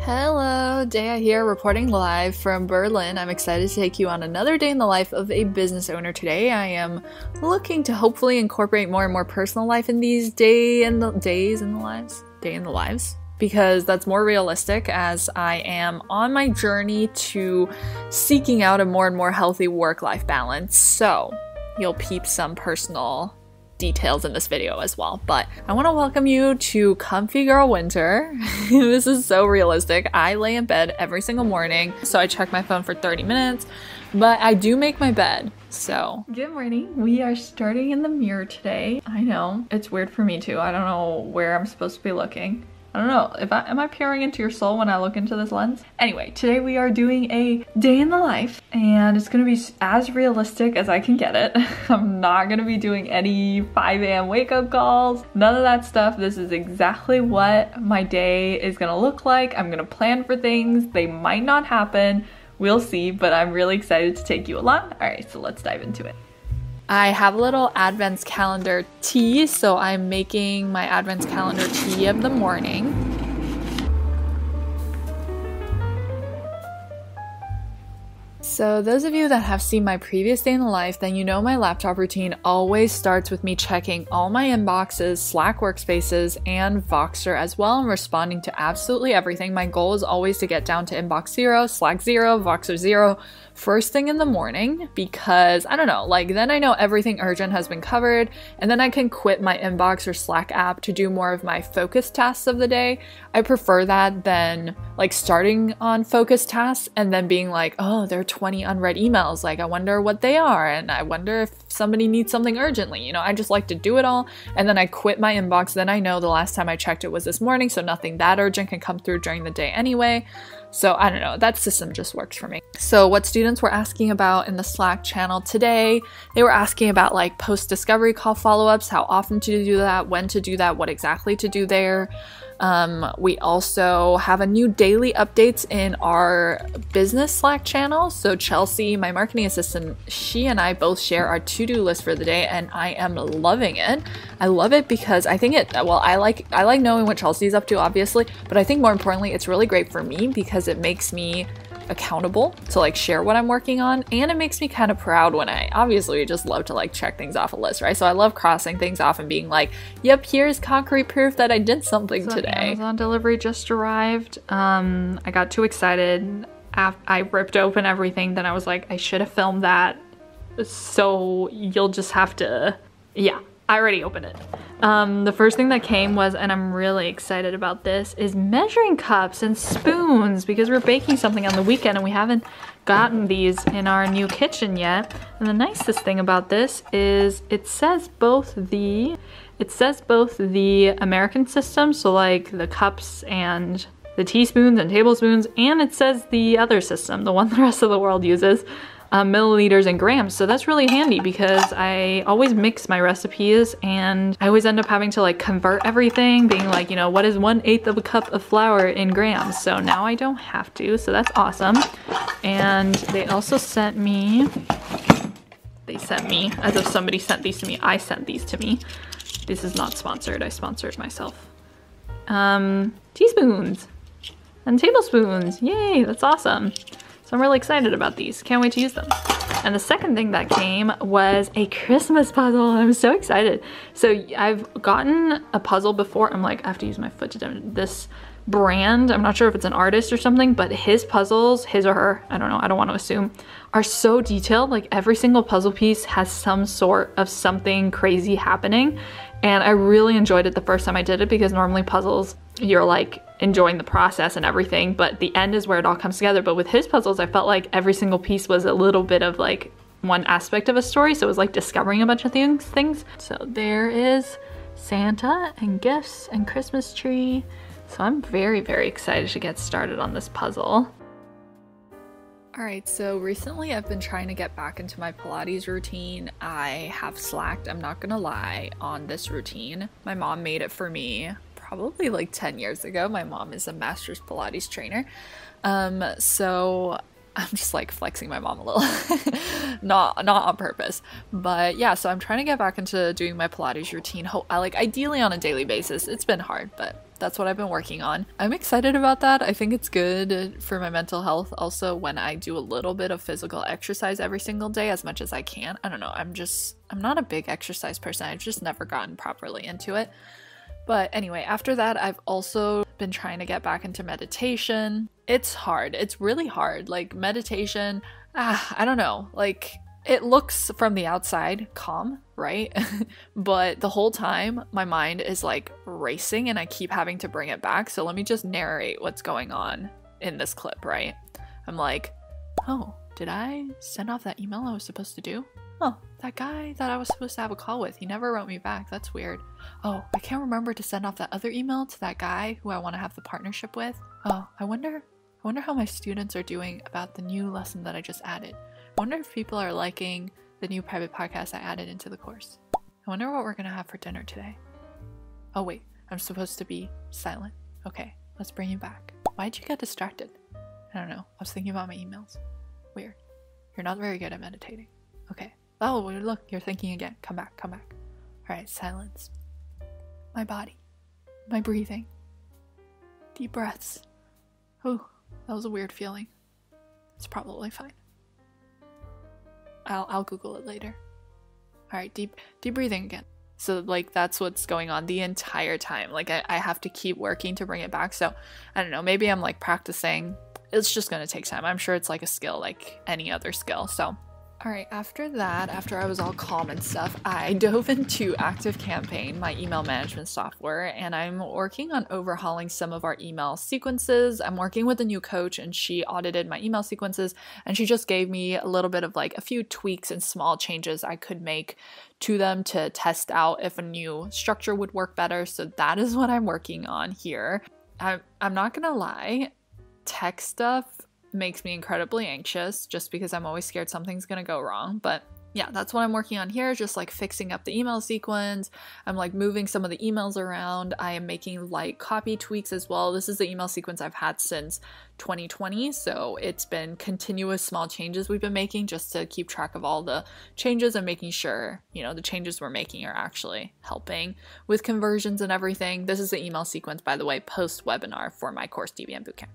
Hello, Dea here, reporting live from Berlin. I'm excited to take you on another day in the life of a business owner today. I am looking to hopefully incorporate more and more personal life in these day in the lives, because that's more realistic as I am on my journey to seeking out a more and more healthy work-life balance. So you'll peep some personal details in this video as well, but I want to welcome you to Comfy Girl Winter. This is so realistic. I lay in bed every single morning, so I check my phone for 30 minutes, but I do make my bed. So good morning. We are starting in the mirror today. I know it's weird for me too. I don't know where I'm supposed to be looking. I don't know if am I peering into your soul when I look into this lens? Anyway, today we are doing a day in the life and it's gonna be as realistic as I can get it. I'm not gonna be doing any 5 a.m. wake up calls, none of that stuff. This is exactly what my day is gonna look like. I'm gonna plan for things. They might not happen. We'll see, but I'm really excited to take you along. All right, so let's dive into it. I have a little advents calendar tea, so I'm making my advents calendar tea of the morning. So those of you that have seen my previous day in the life, then you know my laptop routine always starts with me checking all my inboxes, Slack workspaces, and Voxer as well, and responding to absolutely everything. My goal is always to get down to inbox 0, Slack 0, Voxer 0, first thing in the morning, because I don't know, like then I know everything urgent has been covered, and then I can quit my inbox or Slack app to do more of my focus tasks of the day. I prefer that than like starting on focus tasks and then being like, oh, there are 20 unread emails, like I wonder what they are, and I wonder if somebody needs something urgently. You know, I just like to do it all, and then I quit my inbox. Then I know the last time I checked it was this morning, so nothing that urgent can come through during the day anyway. So I don't know, that system just works for me. So what students were asking about in the Slack channel today, they were asking about like post-discovery call follow-ups, how often to do that, when to do that, what exactly to do there. We also have a new daily updates in our business Slack channel. So Chelsea, my marketing assistant, she and I both share our to-do list for the day, and I am loving it. I love it because I think I like knowing what Chelsea's up to, obviously, but I think more importantly, it's really great for me because it makes me accountable to like share what I'm working on, and it makes me kind of proud when I obviously just love to like check things off a list, right? So I love crossing things off and being like, yep, here's concrete proof that I did something today. Amazon delivery just arrived. I got too excited. I ripped open everything, then I was like, I should have filmed that, so you'll just have to, yeah, I already opened it. The first thing that came was, and I'm really excited about this, is measuring cups and spoons, because we're baking something on the weekend and we haven't gotten these in our new kitchen yet. And the nicest thing about this is it says both the American system, so like the cups and the teaspoons and tablespoons, and it says the other system, the one the rest of the world uses, milliliters and grams. So that's really handy because I always mix my recipes and I always end up having to like convert everything, being like, you know, what is 1/8 of a cup of flour in grams? So now I don't have to, so that's awesome. And they also sent me, as if somebody sent these to me, I sent these to me. This is not sponsored, I sponsored myself. Teaspoons and tablespoons, yay, that's awesome. So I'm really excited about these. Can't wait to use them. And the second thing that came was a Christmas puzzle. I'm so excited. So I've gotten a puzzle before. I'm like, I have to use my foot to demonstrate this brand. I'm not sure if it's an artist or something, but his puzzles, his or her, I don't know, I don't want to assume, are so detailed. Like every single puzzle piece has some sort of something crazy happening. And I really enjoyed it the first time I did it, because normally puzzles, you're like enjoying the process and everything, but the end is where it all comes together. But with his puzzles, I felt like every single piece was a little bit of like one aspect of a story. So it was like discovering a bunch of things. So there is Santa and gifts and Christmas tree. So I'm very, very excited to get started on this puzzle. Alright, so recently I've been trying to get back into my Pilates routine. I have slacked, I'm not gonna lie, on this routine. My mom made it for me probably like 10 years ago. My mom is a master's Pilates trainer. So I'm just like flexing my mom a little. not on purpose, but yeah, so I'm trying to get back into doing my Pilates routine. Like ideally on a daily basis. It's been hard, but that's what I've been working on. I'm excited about that. I think it's good for my mental health also when I do a little bit of physical exercise every single day as much as I can. I don't know, I'm not a big exercise person. I've just never gotten properly into it. But anyway, after that, I've also been trying to get back into meditation. It's hard. It's really hard. Like meditation, I don't know, like it looks from the outside calm, right? But the whole time my mind is like racing and I keep having to bring it back. So let me just narrate what's going on in this clip, right? I'm like, oh, did I send off that email I was supposed to do? Oh, that guy that I was supposed to have a call with, he never wrote me back. That's weird. Oh, I can't remember to send off that other email to that guy who I want to have the partnership with. Oh, I wonder how my students are doing about the new lesson that I just added. I wonder if people are liking the new private podcast I added into the course. I wonder what we're gonna have for dinner today. Oh wait, I'm supposed to be silent. Okay, let's bring you back. Why'd you get distracted? I don't know. I was thinking about my emails. Weird. You're not very good at meditating. Okay. Oh, look, you're thinking again. Come back, come back. All right, silence. My body. My breathing. Deep breaths. Oh, that was a weird feeling. It's probably fine. I'll Google it later. All right, deep breathing again. So like that's what's going on the entire time. Like I have to keep working to bring it back. So I don't know, maybe I'm like practicing. It's just gonna take time. I'm sure it's like a skill like any other skill. So all right, after that, after I was all calm and stuff, I dove into ActiveCampaign, my email management software, and I'm working on overhauling some of our email sequences. I'm working with a new coach and she audited my email sequences and she just gave me a little bit of like a few tweaks and small changes I could make to them to test out if a new structure would work better. So that is what I'm working on here. I'm not gonna lie, tech stuff makes me incredibly anxious just because I'm always scared something's gonna go wrong. But yeah, that's what I'm working on here, just like fixing up the email sequence. I'm like moving some of the emails around. I am making like copy tweaks as well. This is the email sequence I've had since 2020, so it's been continuous small changes we've been making just to keep track of all the changes and making sure, you know, the changes we're making are actually helping with conversions and everything. This is the email sequence, by the way, post webinar for my course DBM Bootcamp.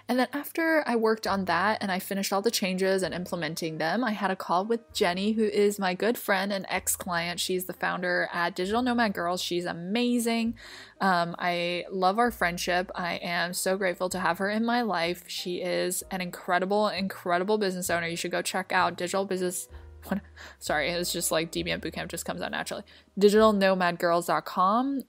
And then after I worked on that and I finished all the changes and implementing them, I had a call with Jenny, who is my good friend and ex-client. She's the founder at Digital Nomad Girls. She's amazing. I love our friendship. I am so grateful to have her in my life. She is an incredible, incredible business owner. You should go check out Digital Business. Sorry, it's just like DBM Bootcamp just comes out naturally. DigitalNomadGirls.com.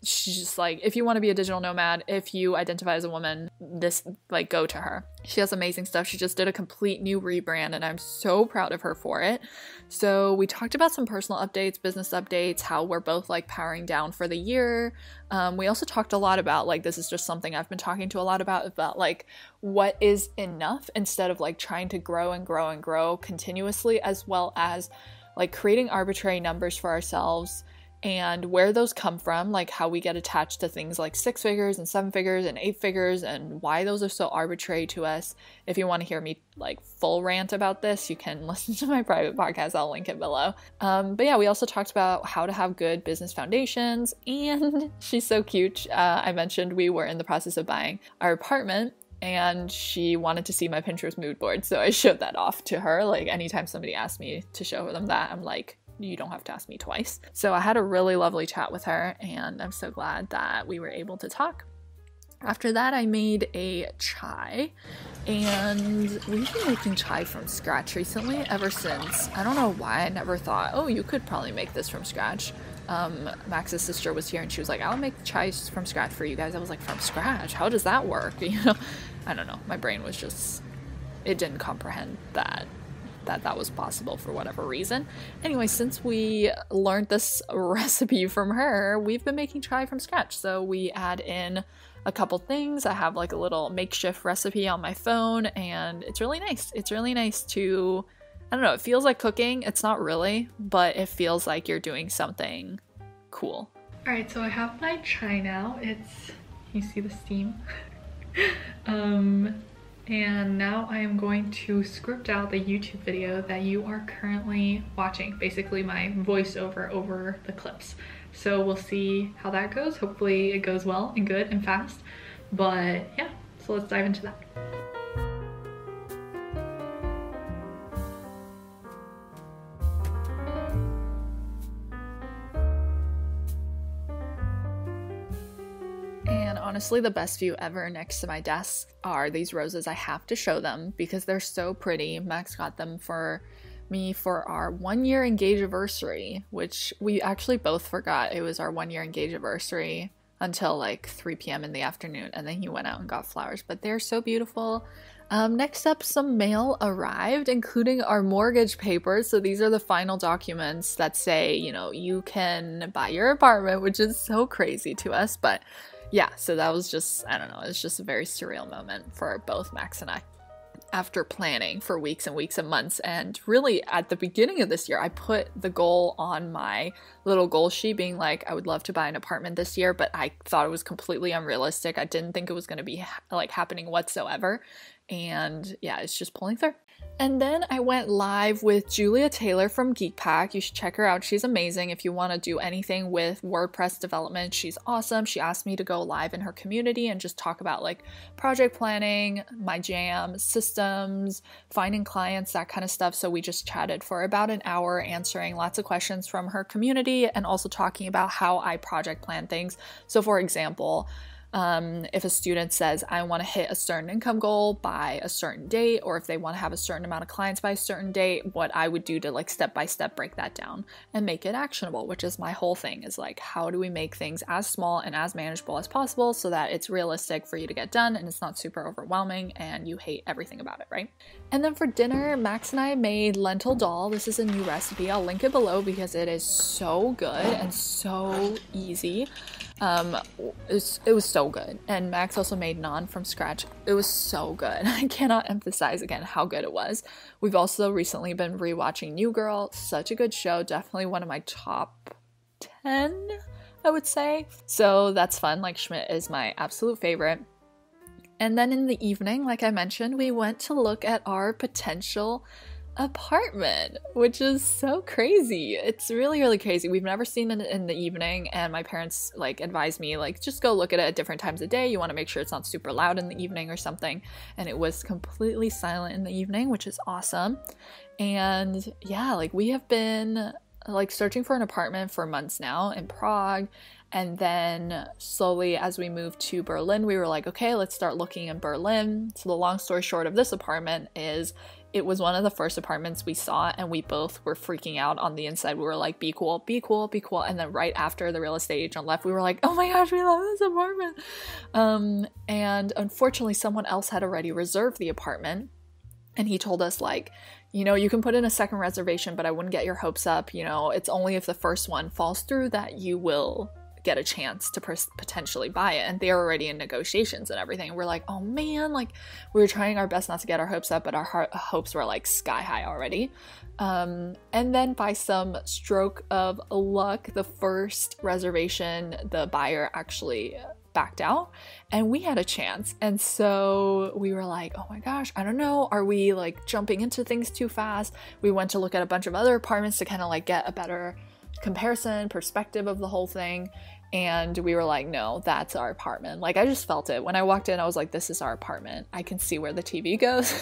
She's just like, if you want to be a digital nomad, if you identify as a woman, this, like, go to her. She has amazing stuff. She just did a complete new rebrand and I'm so proud of her for it. So we talked about some personal updates, business updates, how we're both like powering down for the year. We also talked a lot about like, this is just something I've been talking to a lot about like what is enough instead of like trying to grow and grow and grow continuously, as well as like creating arbitrary numbers for ourselves and where those come from, like how we get attached to things like 6 figures and 7 figures and 8 figures and why those are so arbitrary to us. If you want to hear me like full rant about this, you can listen to my private podcast. I'll link it below. But yeah, we also talked about how to have good business foundations, and she's so cute. I mentioned we were in the process of buying our apartment and she wanted to see my Pinterest mood board. So I showed that off to her. Like anytime somebody asked me to show them that, I'm like, you don't have to ask me twice. So I had a really lovely chat with her and I'm so glad that we were able to talk. After that, I made a chai, and we've been making chai from scratch recently ever since. I don't know why I never thought, oh, you could probably make this from scratch. Max's sister was here and she was like, I'll make chai from scratch for you guys. I was like, from scratch? How does that work? You know, I don't know. My brain was just, it didn't comprehend that was possible for whatever reason. Anyway, since we learned this recipe from her, we've been making chai from scratch. So we add in a couple things. I have like a little makeshift recipe on my phone and it's really nice. It's really nice to, I don't know, it feels like cooking. It's not really, but it feels like you're doing something cool. All right, so I have my chai now. It's, you see the steam? And now I am going to script out the YouTube video that you are currently watching, basically my voiceover over the clips. So we'll see how that goes. Hopefully it goes well and good and fast. But yeah, so let's dive into that. And honestly, the best view ever next to my desk are these roses. I have to show them because they're so pretty. Max got them for me for our 1-year engage anniversary, which we actually both forgot it was our 1-year engage anniversary until like 3 p.m. in the afternoon, and then he went out and got flowers, but they're so beautiful. Next up, some mail arrived, including our mortgage papers. So these are the final documents that say, you know, you can buy your apartment, which is so crazy to us. But yeah, so that was just, I don't know, it's just a very surreal moment for both Max and I. After planning for weeks and weeks and months, and really at the beginning of this year, I put the goal on my little goal sheet being like, I would love to buy an apartment this year, but I thought it was completely unrealistic. I didn't think it was going to be like happening whatsoever. And yeah, it's just pulling through. And then I went live with Julia Taylor from GEEKPACK. You should check her out. She's amazing. If you want to do anything with WordPress development, she's awesome. She asked me to go live in her community and just talk about like project planning, my jam, systems, finding clients, that kind of stuff. So we just chatted for about an hour, answering lots of questions from her community and also talking about how I project plan things. So for example, if a student says, I want to hit a certain income goal by a certain date, or if they want to have a certain amount of clients by a certain date, what I would do to like step by step break that down and make it actionable, which is my whole thing, is like, how do we make things as small and as manageable as possible so that it's realistic for you to get done and it's not super overwhelming and you hate everything about it, right? And then for dinner, Max and I made lentil dal. This is a new recipe. I'll link it below because it is so good and so easy. It was so good. And Max also made naan from scratch. It was so good. I cannot emphasize again how good it was. We've also recently been rewatching New Girl. Such a good show. Definitely one of my top 10, I would say. So that's fun. Like, Schmidt is my absolute favorite. And then in the evening, like I mentioned, we went to look at our potential apartment, which is so crazy. It's really, really crazy. We've never seen it in the evening, and my parents like advised me like, just go look at it at different times of day. You want to make sure it's not super loud in the evening or something. And it was completely silent in the evening, which is awesome. And yeah, like we have been like searching for an apartment for months now in Prague. And then slowly as we moved to Berlin, we were like, okay, let's start looking in Berlin. So the long story short of this apartment is it was one of the first apartments we saw, and we both were freaking out on the inside. We were like, be cool, be cool, be cool. And then right after the real estate agent left, we were like, oh my gosh, we love this apartment. And unfortunately, someone else had already reserved the apartment. And he told us like, you know, you can put in a second reservation, but I wouldn't get your hopes up. You know, it's only if the first one falls through that you will get a chance to potentially buy it. And they're already in negotiations and everything. We're like, oh man, like we were trying our best not to get our hopes up, but our hopes were like sky high already. And then by some stroke of luck, the first reservation, the buyer actually backed out and we had a chance. And so we were like, oh my gosh, I don't know, are we like jumping into things too fast? We went to look at a bunch of other apartments to kind of like get a better comparison perspective of the whole thing, and we were like, no, that's our apartment. Like I just felt it when I walked in. I was like, this is our apartment. I can see where the TV goes.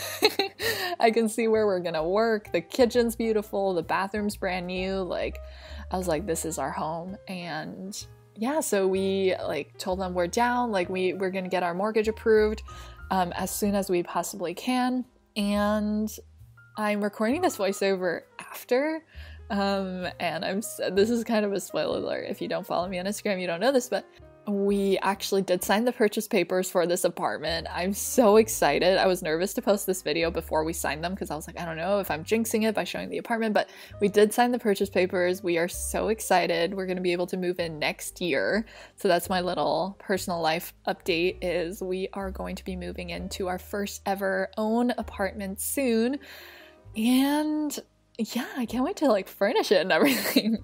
I can see where we're gonna work. The kitchen's beautiful, the bathroom's brand new. Like I was like, this is our home. And yeah, so we like told them we're down, like we're gonna get our mortgage approved as soon as we possibly can. And I'm recording this voiceover after and this is kind of a spoiler alert. If you don't follow me on Instagram, you don't know this, but we actually did sign the purchase papers for this apartment. I'm so excited. I was nervous to post this video before we signed them because I was like, I don't know if I'm jinxing it by showing the apartment, but we did sign the purchase papers. We are so excited. We're going to be able to move in next year. So that's my little personal life update, is we are going to be moving into our first ever own apartment soon. And yeah, I can't wait to like furnish it and everything.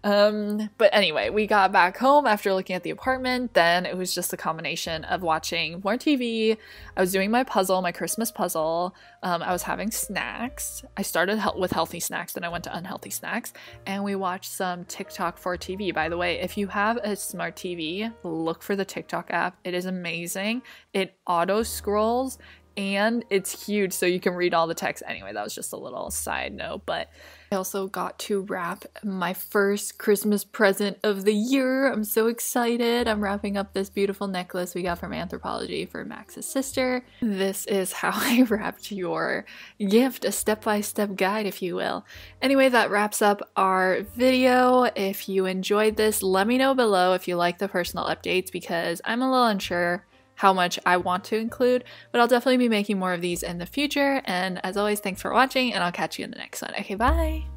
But anyway, we got back home after looking at the apartment. Then it was just a combination of watching more TV. I was doing my puzzle, my Christmas puzzle. I was having snacks. I started with healthy snacks, then I went to unhealthy snacks, and we watched some TikTok for TV. By the way, if you have a smart TV, look for the TikTok app. It is amazing. It auto scrolls and it's huge, so you can read all the text. Anyway, that was just a little side note, but I also got to wrap my first Christmas present of the year. I'm so excited. I'm wrapping up this beautiful necklace we got from Anthropology for Max's sister. This is how I wrapped your gift, a step-by-step guide, if you will. Anyway, that wraps up our video. If you enjoyed this, let me know below if you like the personal updates, because I'm a little unsure how much I want to include, but I'll definitely be making more of these in the future. And as always, thanks for watching, and I'll catch you in the next one. Okay, bye!